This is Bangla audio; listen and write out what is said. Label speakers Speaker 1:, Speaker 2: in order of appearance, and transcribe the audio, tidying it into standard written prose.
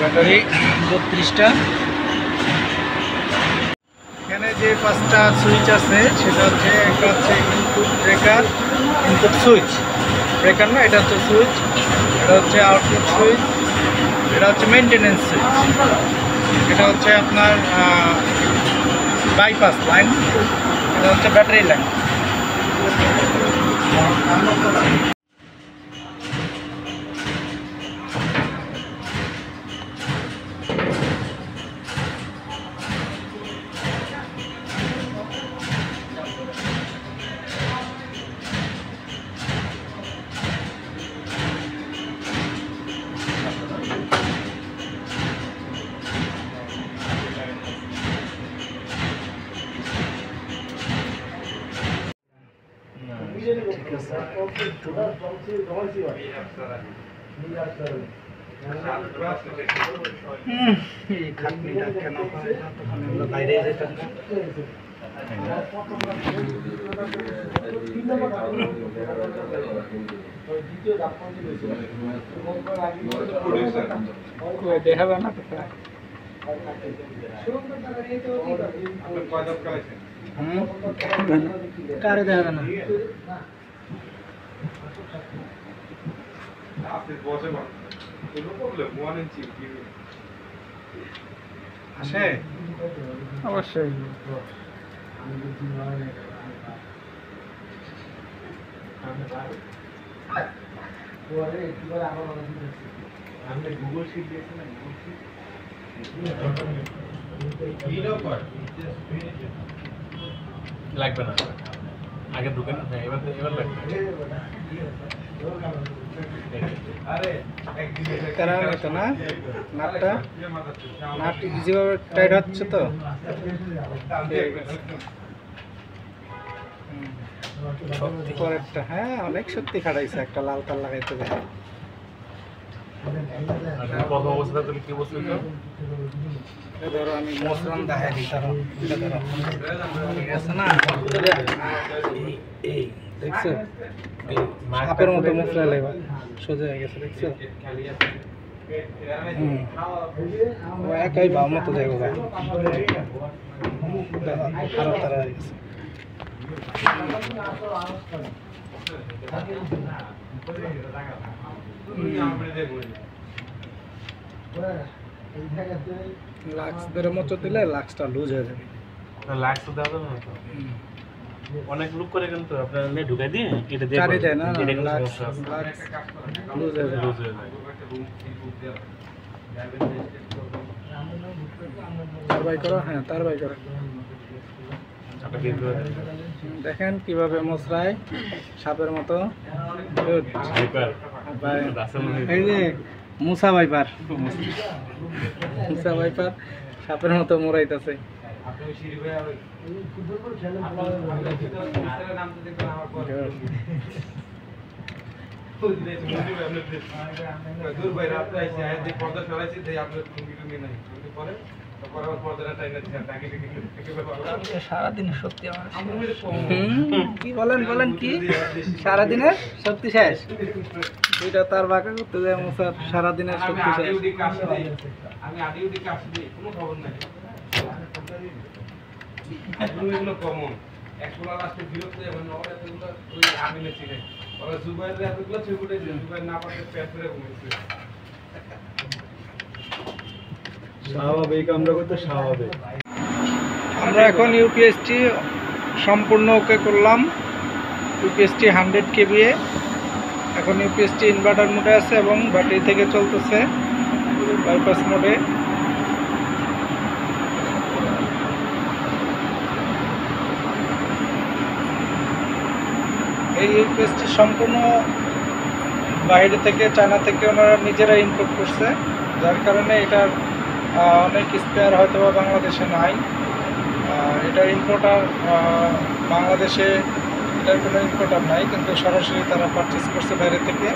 Speaker 1: ব্যাটারি 32টা। এখানে যে 5টা সুইচ আছে সেটা হচ্ছে একটা হচ্ছে input breaker, input switch, breaker না, এটা হচ্ছে সুইচ, এটা হচ্ছে আউটপুট সুইচ, এটা হচ্ছে মেনটেনেন্স সুইচ, এটা হচ্ছে আপনার বাইপাস লাইন, এটা হচ্ছে ব্যাটারি লাইন। ঠিক আছে, এই খাটনিটা কেন হয় না, তখন আমরা বাইরে যেতাম না। দেখাবে না কারে দেখাবে না, আসে অবশ্যই। গুগল শিট দিয়েছে না,
Speaker 2: লাগবে না, আগে ঢুকে না, এবার লাগবে।
Speaker 1: না নাটটা নাট যেভাবে টাইট হচ্ছে তো পরেরটা। হ্যাঁ অনেক শক্তি খাটাইছে, একটা লাল তার লাগাইতে দেয়।
Speaker 2: প্রথম অবস্থা তুমি কি বলছো?
Speaker 1: ধরো আমি মশলাম দেখাই দিই, ধরো ঠিক আছে না, এই দেখছো সাপের মতো মশলা লেবা সোজা হয়ে গেছে, দেখছো? ও একাই ভাব মতো যাইব, আরো তারা হয়ে গেছে। লাক্স ধরে মতো দিলে লাক্সটা লুজ হয়ে যাবে।
Speaker 2: লাক্স তো দেওয়া যাবে না তো, অনেক লুক করে কিন্তু আপনার ঢুকাই দিয়ে এটা দিয়ে
Speaker 1: চারি দেয় না,
Speaker 2: এটা কোনো
Speaker 1: লাক্স
Speaker 2: সমস্যা আছে,
Speaker 1: লুজ হয়ে যাবে,
Speaker 2: লুজ হয়ে যায়।
Speaker 1: তার বাই করো, হ্যাঁ তার বাই করো। দেখেন কিভাবে মশরায় সাপের মতো। এই যে মুসা ভাইপার, মুসা ভাইপার সাপের মতো মোড়াইতেছে। সারাদিনের শক্তি কি বলেন বলেন কি সারাদিনের শক্তি শেষ, দুইটা তার বাঁকা করতে যায় মুসার, সারাদিনের শক্তি শেষ।
Speaker 3: আমি আদি উদি কাজ দিই, কোনো খবর নাই, এগুলো কমন। একগুলো লাস্টে বিরক্ত যাবেন, ওরা এতগুলো ওই আমিনে ছিল, ওরা জুবাইরের এতগুলো ছবি উঠেছে, জুবাইর না পারতে প্যাট করে ঘুমিয়েছে।
Speaker 1: স্বাভাবিক, আমরা করতে স্বাভাবিক। আমরা এখন ইউপিএসটি সম্পূর্ণ ওকে করলাম, ইউপিএসটি 100 kVA। এখন ইউপিএসটি ইনভার্টার মোডে আছে এবং ব্যাটারি থেকে চলতেছে বাইপাস মোডে। এই ইউপিএসটি সম্পূর্ণ বাইরে থেকে, চায়না থেকে ওনারা নিজেরা ইম্পোর্ট করছে, যার কারণে এটার অনেক স্পেয়ার হয়তো বা বাংলাদেশে নাই। এটার ইম্পোর্টার বাংলাদেশে, এটার কোনো ইম্পোর্টার নাই, কিন্তু সরাসরি তারা পারচেস করছে বাইরে থেকে।